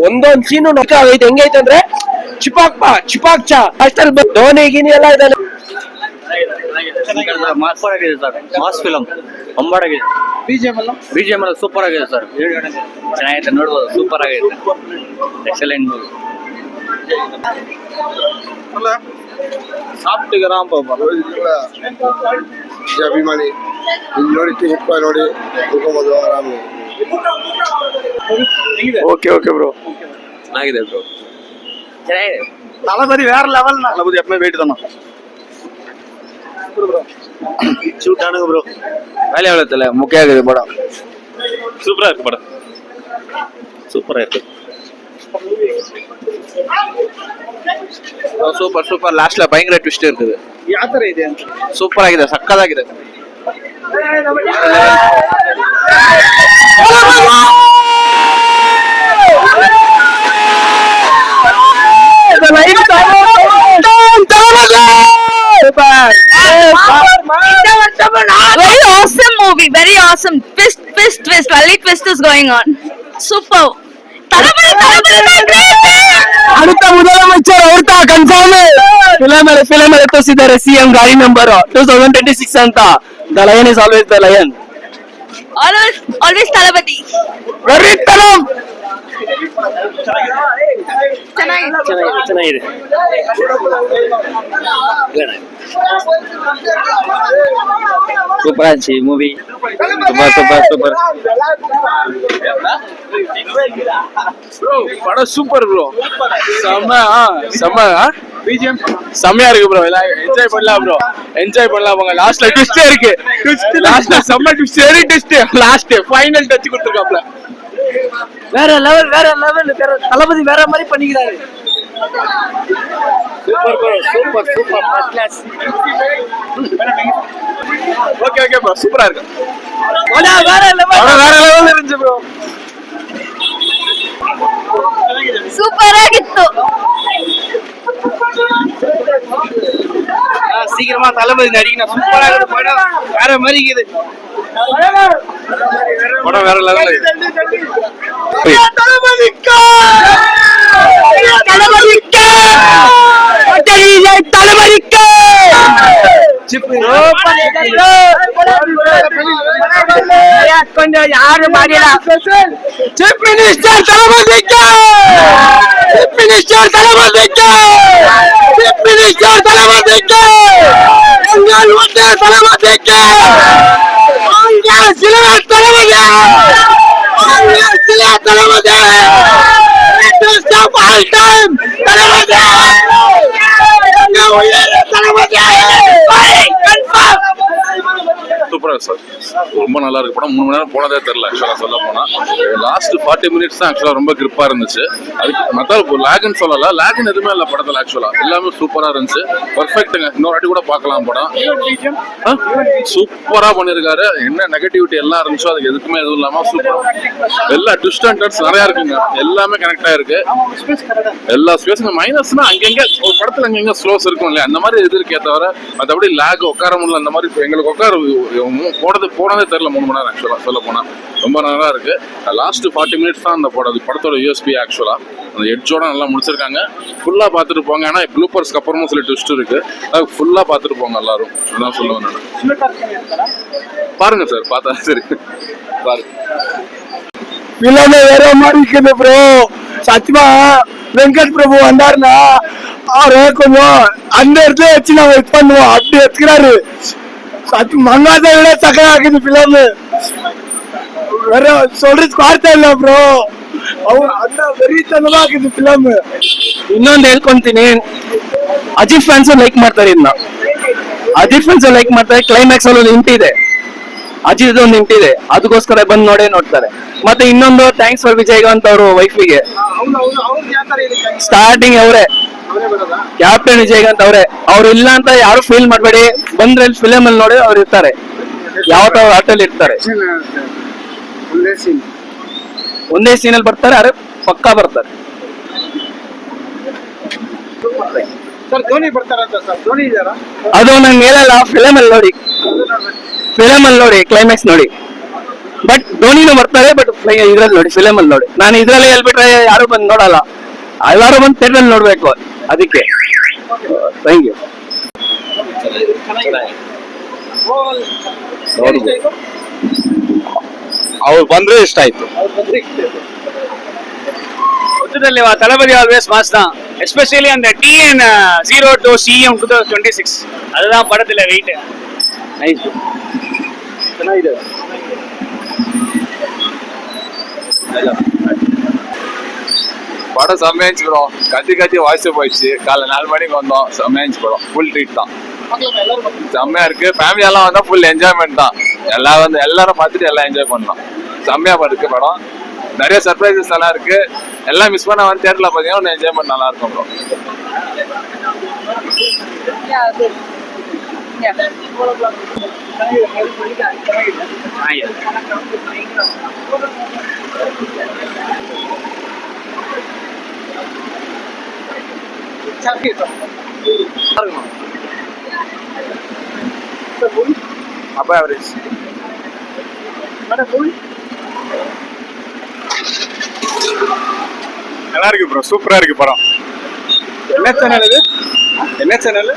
ಒಂದೊಂದ್ ಸೀನು ಇದು ಹೆಂಗೈತೆ ಅಂದ್ರೆ ಚಿಪಾಕ್ ಚಿಪಾಕ್ ಚಾ ಅಷ್ಟಲ್ಲಿ ಧೋನಿ ಗಿನಿ ಎಲ್ಲ ಇದಾನೆ. ಮಾಸ್ ಫಿಲಂ ಒಂಬಾಡಾಗಿದೆ. ಬಿಜಿಎಂ ಎಲ್ಲ ಸೂಪರ್ ಆಗಿದೆ ಸರ್. ಚೆನ್ನಾಗಿದೆ, ನೋಡ್ಬೋದು. ಸೂಪರ್ ಆಗಿದೆ, ಎಕ್ಸಲೆಂಟ್ ಮೂವಿ. ಸಾಫ್ಟಿಗೆ ರಾಮ್ ಅಭಿಮಾನಿ ನೋಡಿ ನೋಡಿ ತಿಳ್ಕೊಬೋದು ಆರಾಮ. ಓಕೆ ಓಕೆ ಬ್ರೋ, ಚೆನ್ನಾಗಿದೆ ಬ್ರೋ, ಚೆನ್ನಾಗಿದೆ. தளபதி வேற லெவல். தளபதி எப்பவுமே வெயிட் தானே. சூட்டானுங்க ப்ரோ, வேலை எவ்வளோ முக்கிய ஆகுது படம். சூப்பரா இருக்கு படம், சூப்பரா இருக்கு. Super super. ಲಾಸ್ಟ್ ಲ ಭಯಂಕರ ಟ್ವಿಸ್ಟ್ ಇರ್ತದೆ. ಯಾವ ತರ ಇದೆ ಅಂತ ಸೂಪರ್ ಆಗಿದೆ, ಸಕ್ಕತ್ತಾಗಿದೆ. Very awesome movie, very awesome. Twist, only twist is going on. Super. அடுத்த முதலமைச்சர் ಅವ್ರತಾ ಕನ್ಫರ್ಮ್. ಫಿಲಮ್ ಅಲ್ಲಿ ತೋರಿಸಿದ್ದಾರೆ ಸಿಎಂ ಗಾಡಿ ನಂಬರ್ 2026 ಅಂತ. The lion is always the lion. Always Talabadi. Very ತಲಂ. ಚೆನ್ನಾಗಿದೆ. ಸೂಪರ್ ಆಗಿ ಮೂವಿ, ಸೂಪರ್ ಸೂಪರ್ ಸೂಪರ್. படம் சூப்பர் ப்ரோ, செம்ம பிஜிஎம் செம்மையா இருக்கு ப்ரோ. எல்லாம் என்ஜாய் பண்ணலாம் ப்ரோ, என்ஜாய் பண்ணலாம். போங்க, லாஸ்ட்ல ட்விஸ்டே இருக்கு. லாஸ்ட்ல செம்ம twist, very twist. Last final touch கொடுத்துருக்காப்ல. வேற லெவல், வேற லெவல். தளபதி வேற மாதிரி பண்ணிக்கிறாரு. Super bro, super super, first class. Okay okay bro, சூப்பரா இருக்கு. வேற லெவல் இருந்துச்சு ப்ரோ. ಸೂಪರ್ ಆಗಿತ್ತು. சீக்கிரமா தளபதி நடிக்கணும். சூப்பரா இருக்கு படம், வேற மாதிரி இருக்குது படம், வேற லெவல். ಯಾರು ಮಾಡಿಲ್ಲ. ಚೀಫ್ ಮಿನಿಸ್ಟರ್ ತಳಮದಿಕ್ಕೆ, ಚೀಫ್ ಮಿನಿಸ್ಟರ್ ತಳಮದಿಕ್ಕೆ, ಚೀಫ್ ಮಿನಿಸ್ಟರ್ ತಳಮದಿಕ್ಕೆ, ಅಂಗಲ್ ಒಟ್ಟೆ ತಳಮದಿಕ್ಕೆ, ಅಂಗಲ್ ಸಿಲುವೆ ತಳಮದಿ, ಅಂಗಲ್ ಸಿಲುವೆ Thalapathy, greatest of all time Thalapathy, ಅಂಗಲ್ ತಳಮದಿ, ಕನ್ಫರ್ಮ್. சூப்பரா சார், ரொம்ப நல்லா இருக்கு படம். 3 மணி நேரம் போனதே தெரியல ஆக்சுவலா சொல்ல போனா. லாஸ்ட் 40 மினிட்ஸ் தான் ஆக்சுவலா ரொம்ப கிரிப்பா இருந்துச்சு. அதுக்கு மத்த லேக்னு சொல்லல, லேக்னு எதுவுமே இல்ல படத்துல. ஆக்சுவலா எல்லாமே சூப்பரா இருந்துச்சு, பெர்ஃபெக்ட்டுங்க. இன்னொரு வாட்டி கூட பார்க்கலாம் படம். சூப்பரா பண்ணிருக்காரு. என்ன நெகட்டிவிட்டி எல்லாம் இருந்துச்சோ அதுக்கு எதுக்குமே எதுவும் இல்லாம சூப்பர். எல்லா ட்விஸ்ட் அண்ட் டர்ன்ஸ் நிறைய இருக்குங்க, எல்லாமே கனெக்ட் ஆயிருக்கு. எல்லா ஸ்பேஸுங்க மைனஸ்னா அங்கங்க ஒரு படத்துல அங்கங்க ஸ்லோஸ் இருக்கும் இல்லையா, அந்த மாதிரி எது இருக்கே தவிர மற்றபடி லேக் உட்கார முடியல. அந்த மாதிரி எங்களுக்கு உட்கார போனதே தெரியல 3 மணி நேரம் ஆக்சுவலா சொல்ல போனா. ரொம்ப நல்லா இருக்கு. லாஸ்ட் 40 மினிட்ஸ் தான் அந்த படத்தோட யூஎஸ்பி ஆக்சுவலா. அந்த எட்ஜோட நல்லா முடிச்சிருக்காங்க. ஃபுல்லா பார்த்துட்டு போங்க. ஏன்னா ப்ளூப்பர்ஸ்க்கு அப்புறமும் சில ட்விஸ்ட் இருக்கு, அது ஃபுல்லா பார்த்துட்டு போங்க எல்லாரும். அதான் சொல்லுவேன் நான். பாருங்க சார், பார்த்தா சரி பாருங்க. பிள்ளைங்க வேற மாதிரி இருக்குது ப்ரோ. சத்தியமா வெங்கட் பிரபு வந்தாருன்னா அவரை கொஞ்சம் அந்த இடத்துல வச்சு நாங்க இது பண்ணுவோம். அப்படி எடுத்துக்கிறாரு. மங்காத விட சக்கரா இருக்குது பிள்ளைங்க. வேற சொல்றதுக்கு வார்த்தை ಇಲ್ಲ ப்ரோ. ಅವ್ರು ಅನ್ನ ವೆರಿತನವಾ ಆಗಿದೆ ಫಿಲಮ್. ಇನ್ನೊಂದು ಹೇಳ್ಕೊಂತೀನಿ, ಅಜಿತ್ ಫ್ಯಾನ್ಸ್ ಲೈಕ್ ಮಾಡ್ತಾರೆ ಇದನ್ನ. ಅಜಿತ್ ಫ್ಯಾನ್ಸ್ ಲೈಕ್ ಮಾಡ್ತಾರೆ. ಕ್ಲೈಮ್ಯಾಕ್ಸ್ ಅಲ್ಲಿ ಒಂದು ಹಿಂಟ್ ಇದೆ, ಅಜಿತ್ ಒಂದು ಹಿಂಟ್ ಇದೆ, ಅದಕ್ಕೋಸ್ಕರ ಬಂದು ನೋಡ್ತಾರೆ. ಮತ್ತೆ ಇನ್ನೊಂದು ಥ್ಯಾಂಕ್ಸ್ ಫಾರ್ ವಿಜಯಕಾಂತ್ ಅವರು ವೈಫಿಗೆ ಸ್ಟಾರ್ಟಿಂಗ್ ಅವರೇ ಕ್ಯಾಪ್ಟನ್ ವಿಜಯಕಾಂತ್ ಅವರೇ. ಅವ್ರು ಇಲ್ಲ ಅಂತ ಯಾರು ಫೀಲ್ ಮಾಡಬೇಡಿ. ಬಂದ್ರೆ ಫಿಲಮ್ ಅಲ್ಲಿ ನೋಡಿ ಅವ್ರು ಇರ್ತಾರೆ, ಯಾವ ಆಟಲ್ಲಿ ಇರ್ತಾರೆ. ಒಂದೇ ಸೀನ್ ಅಲ್ಲಿ ಬರ್ತಾರೆ, ಅರೆ ಪಕ್ಕಾ ಬರ್ತಾರೆ. ಅದು ನಂಗೆ ಹೇಳಲ್ಲ. ಫಿಲಮ್ ಅಲ್ಲಿ ನೋಡಿ ಕ್ಲೈಮ್ಯಾಕ್ಸ್ ನೋಡಿ. ಬಟ್ ಧೋನಿನೂ ಬರ್ತಾರೆ. ಬಟ್ ಇದ್ರಲ್ಲಿ ನೋಡಿ, ಫಿಲಮ್ ಅಲ್ಲಿ ನೋಡಿ, ನಾನು ಇದ್ರಲ್ಲೇ ಹೇಳ್ಬಿಟ್ರೆ ಯಾರು ಬಂದು ನೋಡಲ್ಲ, ಎಲ್ಲಾರು ಬಂದು ಥಿಯೇಟರ್ ನೋಡ್ಬೇಕು, ಅದಕ್ಕೆ. Thank you. ಅವ್ರು ಬಂದ್ರೆ ಇಷ್ಟ ಆಯ್ತು. மொத்தத்தில் தளபதி ஆல்வேஸ் மாஸ் தான், எஸ்பெஷலி அந்த TN 02 CM 2026 அதுதான் படத்துல வெயிட். ನೈಸ್, ಚೆನ್ನಾಗಿದೆ. படம் செம்மையாச்சு ப்ரோ. கத்தி வாய்ஸ் போயிடுச்சு. காலைல 4 மணிக்கு வந்தோம். செம்மையாச்சு படம். ஃபுல் ட்ரீட் தான். செம்மையா இருக்கு. ஃபேமிலி எல்லாம் வந்தா ஃபுல் என்ஜாய்மெண்ட் தான். எல்லாரும் பார்த்துட்டு எல்லாம் என்ஜாய் பண்ணலாம். செம்மையா இருக்கு படம். நிறைய சர்ப்ரைசஸ் எல்லாம் இருக்கு. எல்லாம் மிஸ் பண்ண வந்து தியேட்டர்ல பாத்தீங்கன்னா என்ஜாய்மெண்ட் நல்லா இருக்கும் ப்ரோ. அப்போ ஆவரேஜ். நல்லா இருக்கு ப்ரோ, சூப்பரா இருக்கு படம். என்ன சேனல் இது? என்ன சேனல்?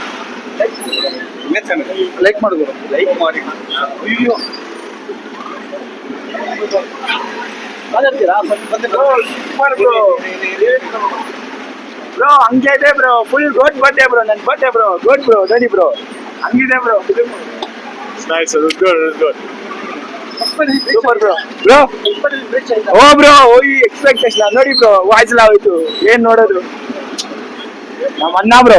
என்ன சேனல்? ಲೈಕ್ ಮಾಡಿದ್ರು, ಲೈಕ್ ಮಾಡಿ. ಅಯ್ಯೋ ಬ್ರೋ ಹಂಗೆ ಇದೆ bro, full god birthday bro, ನನ್ನ birthday bro, god bro, Dhoni bro, ಹಂಗಿದೆ ಬ್ರೋ. Super bro. ಬ್ರೋ ಓ ಬ್ರೋ, ಓಯ್ ಎಕ್ಸ್ಪೆಕ್ಟೇಷನ್ ನೋಡಿ ಬ್ರೋ, ವಾಯ್ಸ್ ಎಲ್ಲ ಹೋಯ್ತು, ಏನ್ ನೋಡೋದು ನಮ್ಮ ಅಣ್ಣ ಬ್ರೋ.